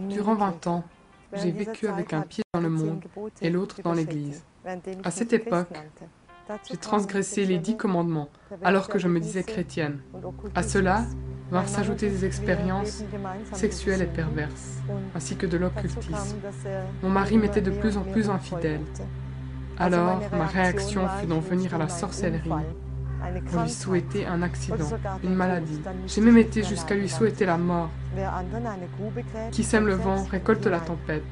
Durant 20 ans, j'ai vécu avec un pied dans le monde et l'autre dans l'Église. À cette époque, j'ai transgressé les 10 commandements alors que je me disais chrétienne. À cela vinrent s'ajouter des expériences sexuelles et perverses, ainsi que de l'occultisme. Mon mari m'était de plus en plus infidèle. Alors, ma réaction fut d'en venir à la sorcellerie, pour lui souhaiter un accident, une maladie. J'ai même été jusqu'à lui souhaiter la mort. Qui sème le vent récolte la tempête.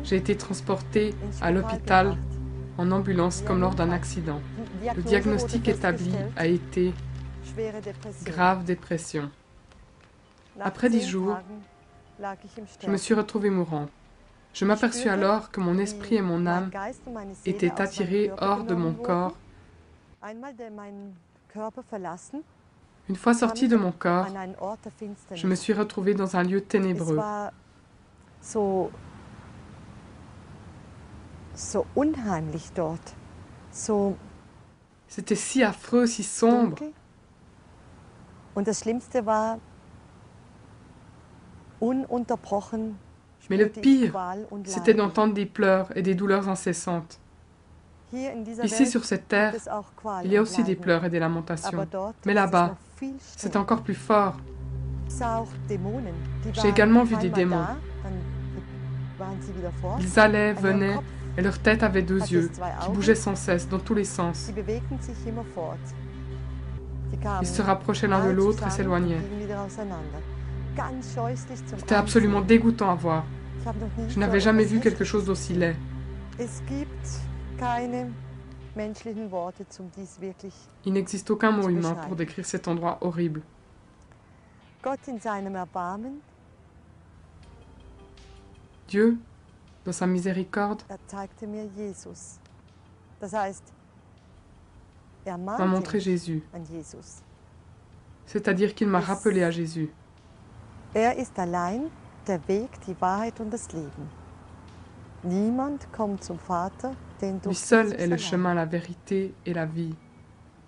J'ai été transportée à l'hôpital en ambulance comme lors d'un accident. Le diagnostic établi a été grave dépression. Après 10 jours, je me suis retrouvée mourante. Je m'aperçus alors que mon esprit et mon âme étaient attirés hors de mon corps. Une fois sortie de mon corps, je me suis retrouvée dans un lieu ténébreux. C'était si affreux, si sombre. Mais le pire, c'était d'entendre des pleurs et des douleurs incessantes. Ici, sur cette terre, il y a aussi des pleurs et des lamentations. Mais là-bas, c'est encore plus fort. J'ai également vu des démons. Ils allaient, venaient, et leur tête avait 2 yeux, qui bougeaient sans cesse, dans tous les sens. Ils se rapprochaient l'un de l'autre et s'éloignaient. C'était absolument dégoûtant à voir. Je n'avais jamais vu quelque chose d'aussi laid. Il n'existe aucun mot humain pour décrire cet endroit horrible. Dieu, dans sa miséricorde, m'a montré Jésus, c'est-à-dire qu'il m'a rappelé à Jésus. Lui seul est le chemin, la vérité et la vie.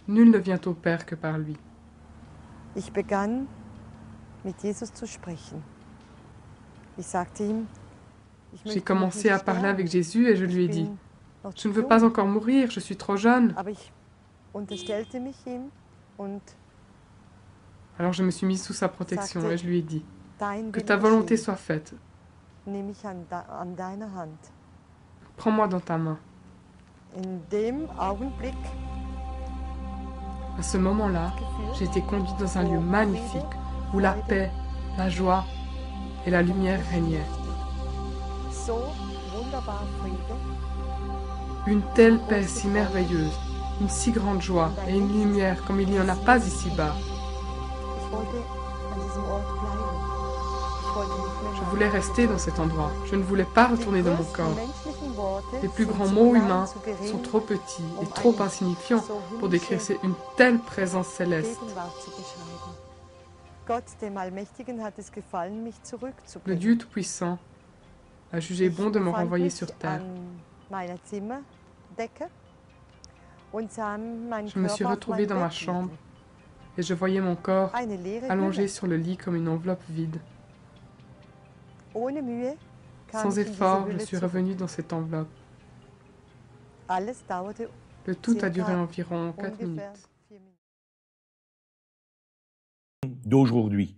Nul ne vient au Père que par lui. J'ai commencé à parler avec Jésus et je lui ai dit, « Je ne veux pas encore mourir, je suis trop jeune. » Alors je me suis mise sous sa protection et je lui ai dit, « Que ta volonté soit faite. Prends-moi dans ta main. » À ce moment-là, j'ai été conduite dans un lieu magnifique où la paix, la joie et la lumière régnaient. Une telle paix si merveilleuse, une si grande joie et une lumière comme il n'y en a pas ici-bas. Je voulais rester dans cet endroit. Je ne voulais pas retourner dans mon corps. Les plus grands mots humains sont trop petits et trop insignifiants pour décrire une telle présence céleste. Le Dieu Tout-Puissant a jugé bon de me renvoyer sur terre. Je me suis retrouvée dans ma chambre et je voyais mon corps allongé sur le lit comme une enveloppe vide. Sans effort, je suis revenue dans cette enveloppe. Le tout a duré environ 4 minutes. D'aujourd'hui,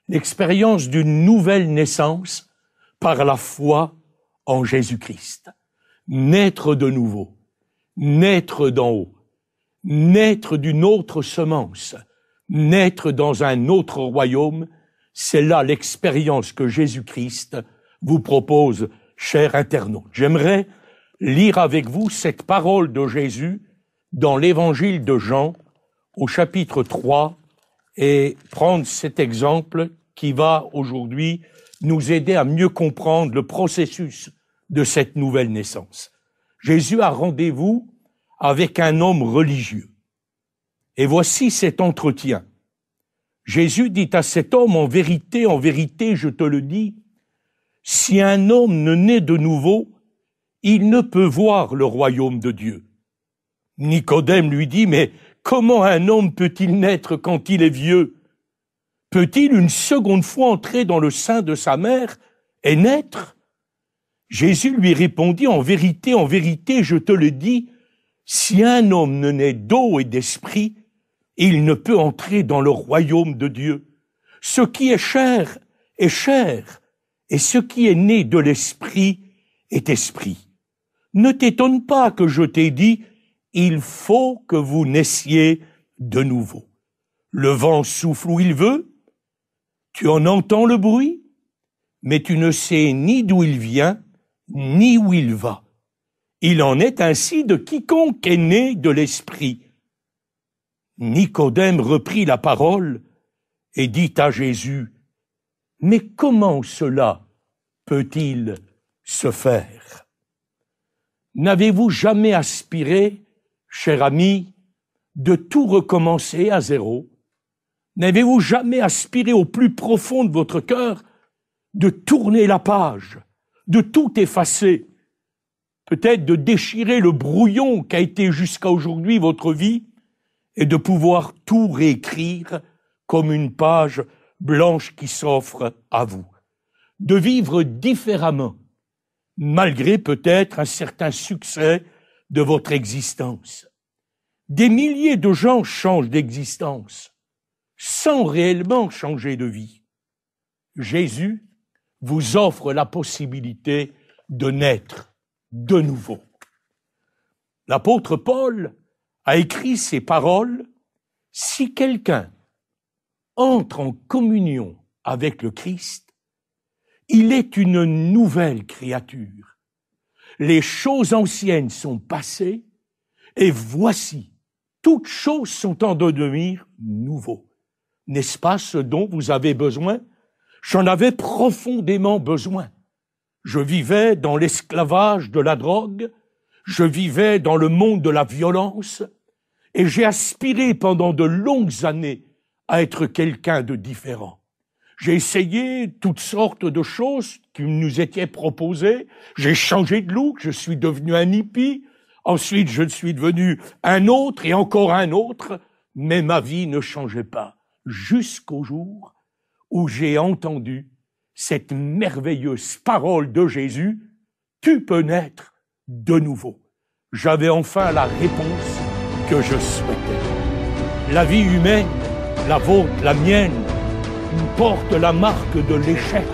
l'expérience d'une nouvelle naissance par la foi en Jésus-Christ. Naître de nouveau, naître d'en haut, naître d'une autre semence, naître dans un autre royaume, c'est là l'expérience que Jésus-Christ vous propose, chers internautes. J'aimerais lire avec vous cette parole de Jésus dans l'évangile de Jean, au chapitre 3, et prendre cet exemple qui va aujourd'hui nous aider à mieux comprendre le processus de cette nouvelle naissance. Jésus a rendez-vous avec un homme religieux. Et voici cet entretien. Jésus dit à cet homme, en vérité, je te le dis, si un homme ne naît de nouveau, il ne peut voir le royaume de Dieu. Nicodème lui dit, mais Comment un homme peut-il naître quand il est vieux? Peut-il une seconde fois entrer dans le sein de sa mère et naître? Jésus lui répondit, en vérité, je te le dis, si un homme ne naît d'eau et d'esprit, il ne peut entrer dans le royaume de Dieu. Ce qui est chair, et ce qui est né de l'esprit est esprit. Ne t'étonne pas que je t'ai dit, il faut que vous naissiez de nouveau. Le vent souffle où il veut, tu en entends le bruit, mais tu ne sais ni d'où il vient, ni où il va. Il en est ainsi de quiconque est né de l'esprit. Nicodème reprit la parole et dit à Jésus, « Mais comment cela peut-il se faire ?» N'avez-vous jamais aspiré, cher ami, de tout recommencer à zéro? N'avez-vous jamais aspiré au plus profond de votre cœur de tourner la page, de tout effacer, peut-être de déchirer le brouillon qu'a été jusqu'à aujourd'hui votre vie et de pouvoir tout réécrire comme une page blanche qui s'offre à vous, de vivre différemment, malgré peut-être un certain succès de votre existence. Des milliers de gens changent d'existence sans réellement changer de vie. Jésus vous offre la possibilité de naître de nouveau. L'apôtre Paul a écrit ces paroles, « Si quelqu'un entre en communion avec le Christ, il est une nouvelle créature. Les choses anciennes sont passées, et voici, toutes choses sont en devenir nouveau. » N'est-ce pas ce dont vous avez besoin? J'en avais profondément besoin. Je vivais dans l'esclavage de la drogue, je vivais dans le monde de la violence, et j'ai aspiré pendant de longues années à être quelqu'un de différent. J'ai essayé toutes sortes de choses qui nous étaient proposées. J'ai changé de look, je suis devenu un hippie. Ensuite, je suis devenu un autre et encore un autre. Mais ma vie ne changeait pas jusqu'au jour où j'ai entendu cette merveilleuse parole de Jésus. Tu peux naître de nouveau. J'avais enfin la réponse que je souhaitais. La vie humaine, la vôtre, la mienne, porte la marque de l'échec.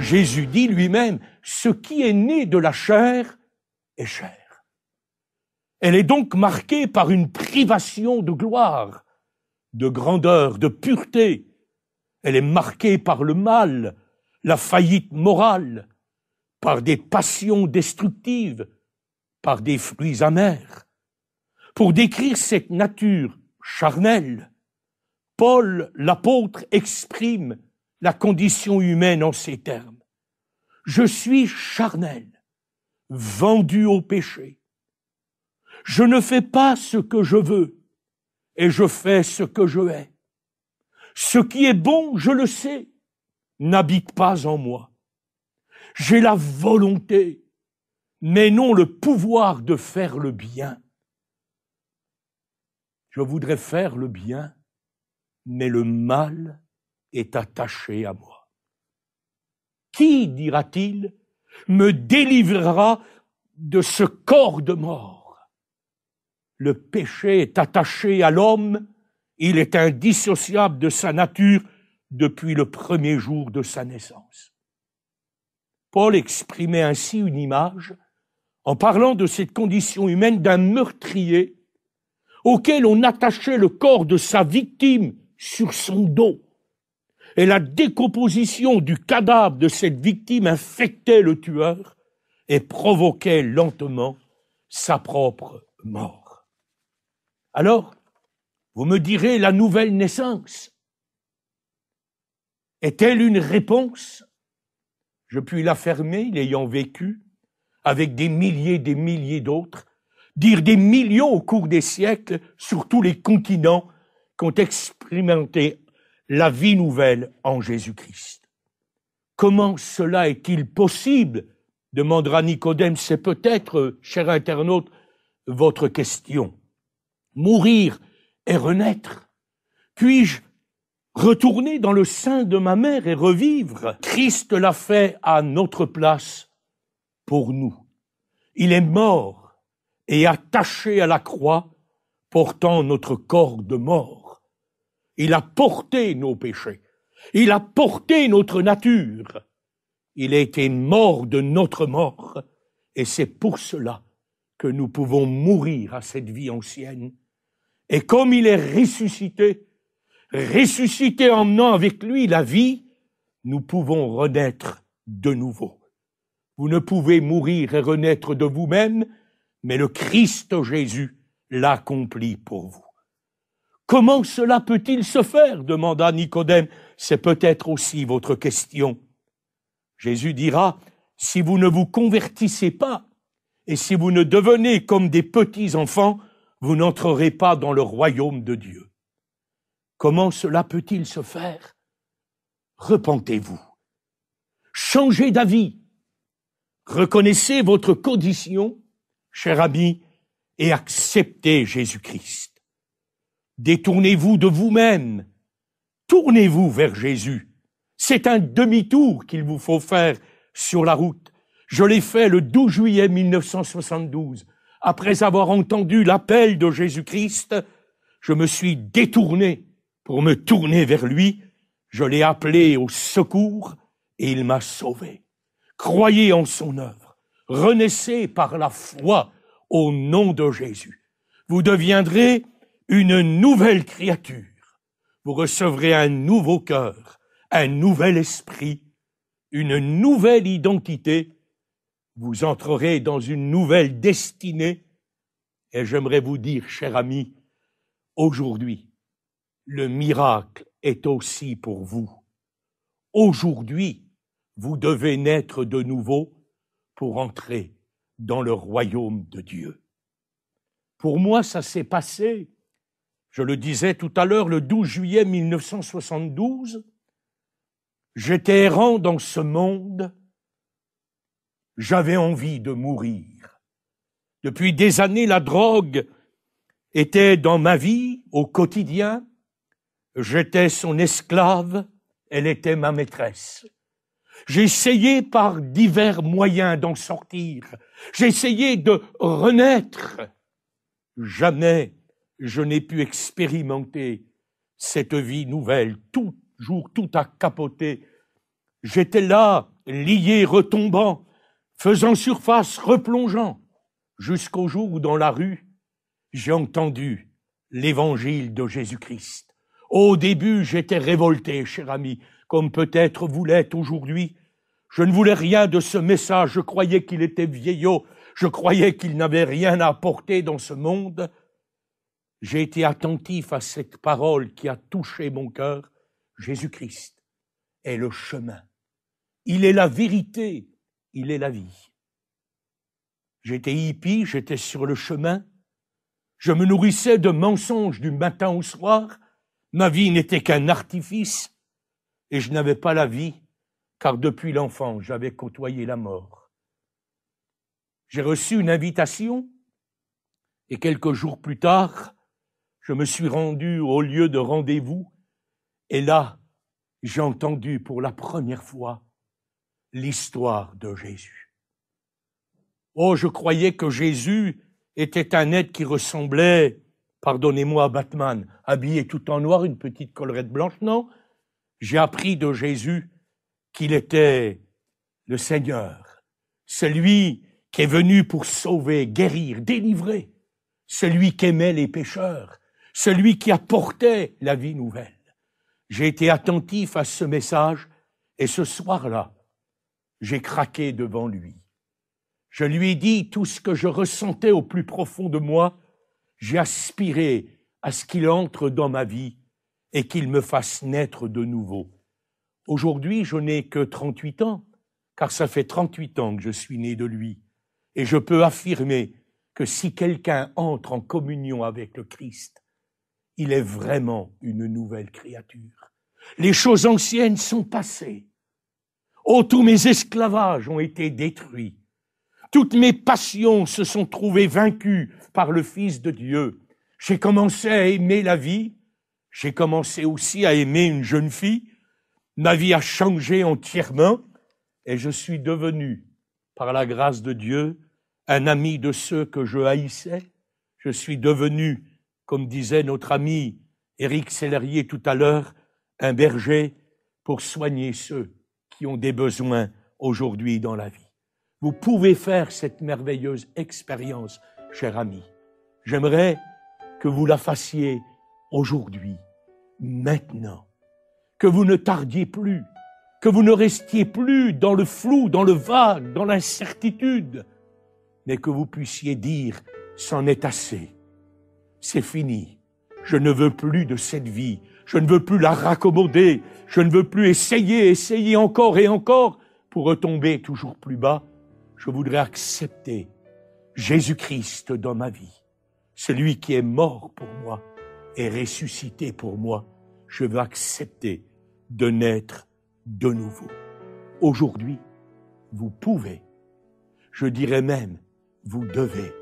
Jésus dit lui-même, ce qui est né de la chair est chair. Elle est donc marquée par une privation de gloire, de grandeur, de pureté. Elle est marquée par le mal, la faillite morale, par des passions destructives, par des fruits amers. Pour décrire cette nature charnelle, Paul, l'apôtre, exprime la condition humaine en ces termes. Je suis charnel, vendu au péché. Je ne fais pas ce que je veux, et je fais ce que je hais. Ce qui est bon, je le sais, n'habite pas en moi. J'ai la volonté, mais non le pouvoir de faire le bien. Je voudrais faire le bien, mais le mal est attaché à moi. Qui, dira-t-il, me délivrera de ce corps de mort? Le péché est attaché à l'homme, il est indissociable de sa nature depuis le premier jour de sa naissance. Paul exprimait ainsi une image en parlant de cette condition humaine d'un meurtrier auquel on attachait le corps de sa victime sur son dos. Et la décomposition du cadavre de cette victime infectait le tueur et provoquait lentement sa propre mort. Alors, vous me direz, la nouvelle naissance est-elle une réponse? Je puis l'affirmer, l'ayant vécu, avec des milliers d'autres, dire des millions au cours des siècles sur tous les continents qui ont expérimenté la vie nouvelle en Jésus-Christ. Comment cela est-il possible? Demandera Nicodème. C'est peut-être, cher internaute, votre question. Mourir et renaître? Puis-je retourner dans le sein de ma mère et revivre? Christ l'a fait à notre place pour nous. Il est mort et attaché à la croix, portant notre corps de mort. Il a porté nos péchés. Il a porté notre nature. Il a été mort de notre mort. Et c'est pour cela que nous pouvons mourir à cette vie ancienne. Et comme il est ressuscité emmenant avec lui la vie, nous pouvons renaître de nouveau. Vous ne pouvez mourir et renaître de vous-même, mais le Christ Jésus l'a accompli pour vous. Comment cela peut-il se faire? Demanda Nicodème. C'est peut-être aussi votre question. Jésus dira, si vous ne vous convertissez pas et si vous ne devenez comme des petits enfants, vous n'entrerez pas dans le royaume de Dieu. Comment cela peut-il se faire? Repentez-vous. Changez d'avis. Reconnaissez votre condition, cher ami, et acceptez Jésus-Christ. Détournez-vous de vous-même. Tournez-vous vers Jésus. C'est un demi-tour qu'il vous faut faire sur la route. Je l'ai fait le 12 juillet 1972. Après avoir entendu l'appel de Jésus-Christ, je me suis détourné pour me tourner vers lui. Je l'ai appelé au secours et il m'a sauvé. Croyez en son œuvre. Renaissez par la foi au nom de Jésus. Vous deviendrez une nouvelle créature. Vous recevrez un nouveau cœur, un nouvel esprit, une nouvelle identité. Vous entrerez dans une nouvelle destinée. Et j'aimerais vous dire, cher ami, aujourd'hui, le miracle est aussi pour vous. Aujourd'hui, vous devez naître de nouveau pour entrer dans le royaume de Dieu. Pour moi, ça s'est passé, je le disais tout à l'heure, le 12 juillet 1972. J'étais errant dans ce monde. J'avais envie de mourir. Depuis des années, la drogue était dans ma vie au quotidien. J'étais son esclave, elle était ma maîtresse. J'ai essayé par divers moyens d'en sortir. J'ai essayé de renaître. Jamais je n'ai pu expérimenter cette vie nouvelle. Toujours tout a capoté. J'étais là, lié, retombant, faisant surface, replongeant, jusqu'au jour où dans la rue, j'ai entendu l'évangile de Jésus-Christ. Au début, j'étais révolté, cher ami, comme peut-être vous l'êtes aujourd'hui. Je ne voulais rien de ce message, je croyais qu'il était vieillot, je croyais qu'il n'avait rien à apporter dans ce monde. J'ai été attentif à cette parole qui a touché mon cœur. Jésus-Christ est le chemin. Il est la vérité, il est la vie. J'étais hippie, j'étais sur le chemin. Je me nourrissais de mensonges du matin au soir. Ma vie n'était qu'un artifice et je n'avais pas la vie, car depuis l'enfance, j'avais côtoyé la mort. J'ai reçu une invitation et quelques jours plus tard, je me suis rendu au lieu de rendez-vous et là, j'ai entendu pour la première fois l'histoire de Jésus. Oh, je croyais que Jésus était un être qui ressemblait, pardonnez-moi, à Batman, habillé tout en noir, une petite collerette blanche. Non, j'ai appris de Jésus qu'il était le Seigneur, celui qui est venu pour sauver, guérir, délivrer, celui qui aimait les pécheurs, celui qui apportait la vie nouvelle. J'ai été attentif à ce message et ce soir-là, j'ai craqué devant lui. Je lui ai dit tout ce que je ressentais au plus profond de moi. J'ai aspiré à ce qu'il entre dans ma vie et qu'il me fasse naître de nouveau. Aujourd'hui, je n'ai que 38 ans, car ça fait 38 ans que je suis né de lui. Et je peux affirmer que si quelqu'un entre en communion avec le Christ, il est vraiment une nouvelle créature. Les choses anciennes sont passées. Oh, tous mes esclavages ont été détruits. Toutes mes passions se sont trouvées vaincues par le Fils de Dieu. J'ai commencé à aimer la vie. J'ai commencé aussi à aimer une jeune fille. Ma vie a changé entièrement et je suis devenu, par la grâce de Dieu, un ami de ceux que je haïssais. Je suis devenu, comme disait notre ami Éric Sellerier tout à l'heure, un berger pour soigner ceux qui ont des besoins aujourd'hui dans la vie. Vous pouvez faire cette merveilleuse expérience, cher ami. J'aimerais que vous la fassiez aujourd'hui, maintenant, que vous ne tardiez plus, que vous ne restiez plus dans le flou, dans le vague, dans l'incertitude, mais que vous puissiez dire « c'en est assez, c'est fini, je ne veux plus de cette vie, je ne veux plus la raccommoder, je ne veux plus essayer encore et encore pour retomber toujours plus bas. Je voudrais accepter Jésus-Christ dans ma vie, celui qui est mort pour moi et ressuscité pour moi. Je veux accepter de naître de nouveau. Aujourd'hui, vous pouvez, je dirais même, vous devez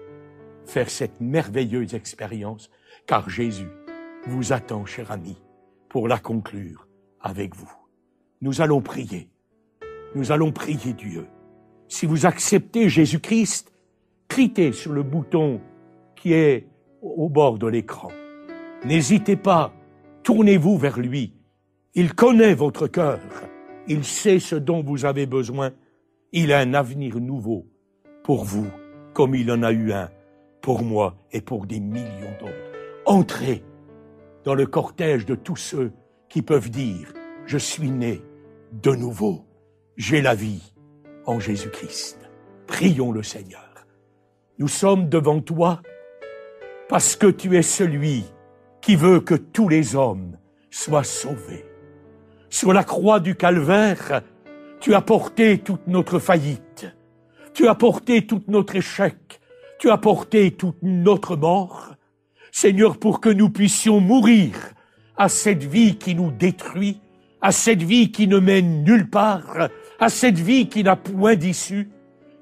faire cette merveilleuse expérience, car Jésus vous attend, cher ami, pour la conclure avec vous. Nous allons prier Dieu. Si vous acceptez Jésus-Christ, cliquez sur le bouton qui est au bord de l'écran. N'hésitez pas, tournez-vous vers lui. Il connaît votre cœur. Il sait ce dont vous avez besoin. Il a un avenir nouveau pour vous, comme il en a eu un pour moi et pour des millions d'autres. Entrez dans le cortège de tous ceux qui peuvent dire « Je suis né de nouveau. J'ai la vie en Jésus-Christ. » Prions le Seigneur. Nous sommes devant toi parce que tu es celui qui veut que tous les hommes soient sauvés. Sur la croix du Calvaire, tu as porté toute notre faillite. Tu as porté tout notre échec. Tu as porté toute notre mort. Seigneur, pour que nous puissions mourir à cette vie qui nous détruit, à cette vie qui ne mène nulle part, à cette vie qui n'a point d'issue.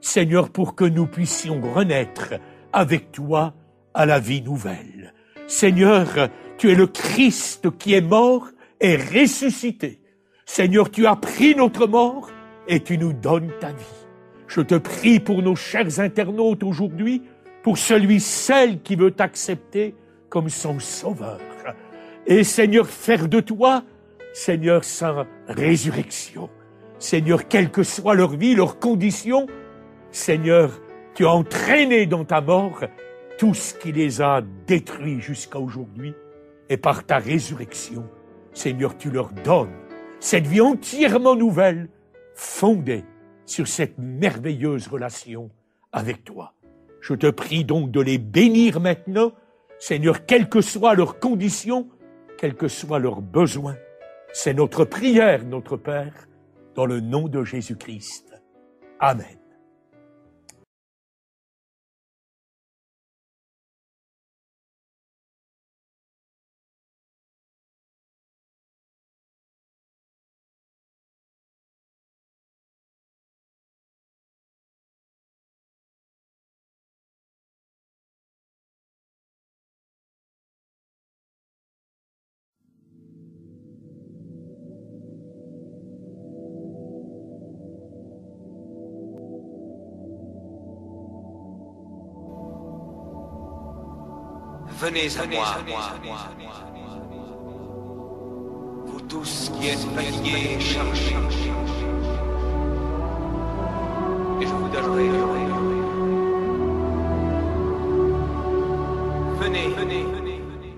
Seigneur, pour que nous puissions renaître avec toi à la vie nouvelle. Seigneur, tu es le Christ qui est mort et ressuscité. Seigneur, tu as pris notre mort et tu nous donnes ta vie. Je te prie pour nos chers internautes aujourd'hui, pour celle qui veut t'accepter comme son sauveur. Et Seigneur, faire de toi, Seigneur, sa résurrection. Seigneur, quelle que soit leur vie, leurs conditions, Seigneur, tu as entraîné dans ta mort tout ce qui les a détruits jusqu'à aujourd'hui. Et par ta résurrection, Seigneur, tu leur donnes cette vie entièrement nouvelle, fondée sur cette merveilleuse relation avec toi. Je te prie donc de les bénir maintenant, Seigneur, quelles que soient leurs conditions, quels que soient leurs besoins. C'est notre prière, notre Père, dans le nom de Jésus-Christ. Amen. Venez à moi, vous tous qui êtes fatigués et chargés, et je vous donnerai le repos. Venez, venez, venez, venez.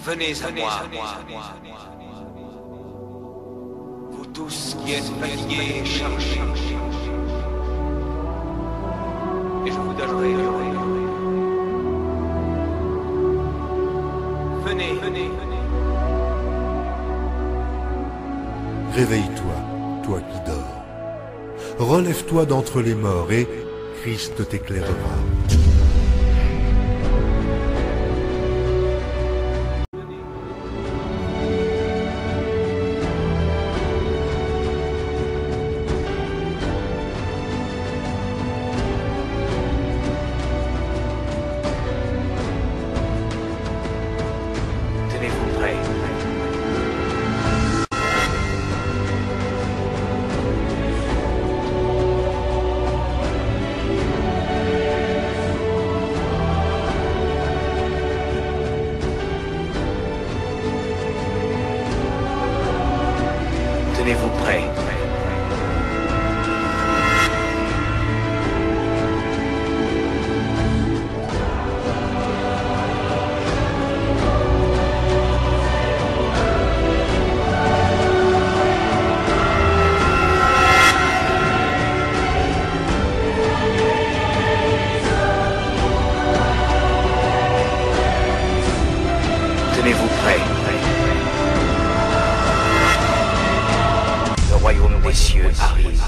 Venez à moi, vous tous qui êtes fatigués et chargés, et je vous donnerai le repos. Venez, venez, venez. Réveille-toi, toi qui dors. Relève-toi d'entre les morts et Christ t'éclairera. Tenez-vous prêts. Tenez-vous prêts. Tenez-vous prêts. Le royaume des cieux arrive.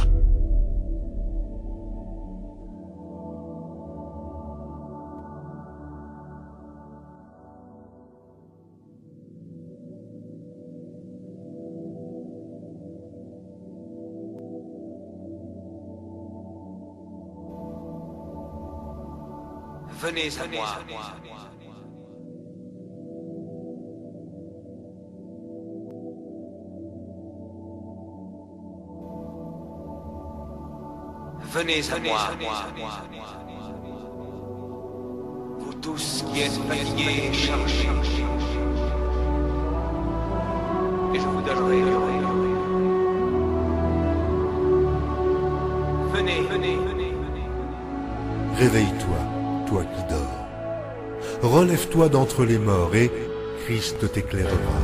Venez à moi. Venez à moi. Vous tous qui êtes fatigués et chargés, et je vous donnerai le repos. Venez. Réveille-toi, toi qui dors. Relève-toi d'entre les morts et Christ t'éclairera.